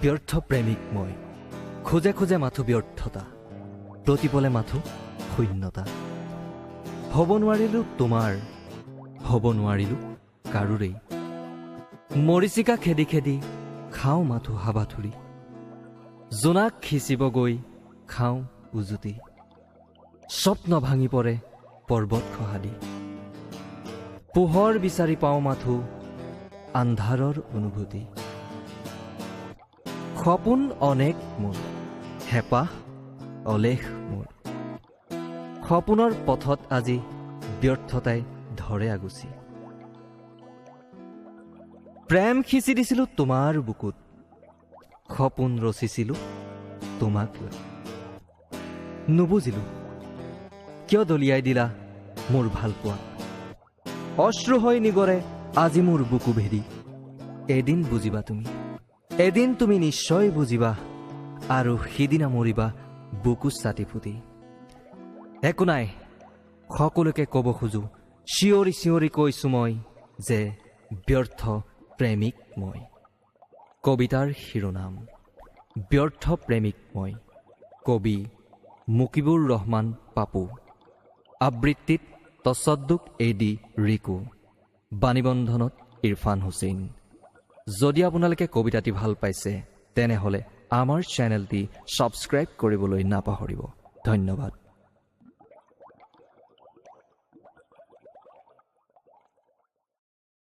ব্যৰ্থ প্ৰেমিক মই খোজে খোজে মাথো ব্যৰ্থতা প্ৰতিপলে মাথো শূন্যতা হ'ব নোৱাৰিলোঁ তোমাৰ হ'ব নোৱাৰিলোঁ কাৰোৰেই মৰিচিকা খেদি খেদি খাওঁ মাথো হাবাথুৰি জোনাক খিচিব গৈ খাওঁ উজুতি স্বপ্ন ভাঙি পৰে পৰ্বত খহাদি পোহৰ বিচাৰি পাওঁ মাথো আন্ধাৰৰ অনুভূতি সপোন অনেক মোৰ হেঁপাহ অলেখ মোৰ সপোনৰ পথত আজি ব্যৰ্থতাই ধৰে আগুচি প্ৰেম সিঁচি দিছিলোঁ তোমাৰ বুকুত সপোন ৰচিছিলোঁ তোমাক লৈ নুবুজিলোঁ কিয় দলিয়াই দিলা মোৰ ভাল পোৱা অশ্ৰু হৈ নিগৰে আজি মোৰ বুকু ভেদি এদিন বুজিবা তুমি এদিন তুমি নিশ্চয় বুজিবা আৰু সিদিনা মৰিবা বুকু চাটি ফুটি একো নাই সকলোকে ক'ব খোজো চিঞৰি চিঞৰি কৈছো মই যে ব্যৰ্থ প্ৰেমিক মই কবিতাৰ শিৰোনাম ব্যৰ্থ প্ৰেমিক মই কবি মুকিবুৰ ৰহমান পাপু আবৃত্তিত তছদ্দুক এডি ৰিকু বাণীবন্ধনত ইৰফান হুছেইন যদি আপোনালোকে কবিতাটি ভাল পাইছে তেনেহ'লে আমাৰ চেনেলটি ছাবস্ক্ৰাইব কৰিবলৈ নাপাহৰিব ধন্যবাদ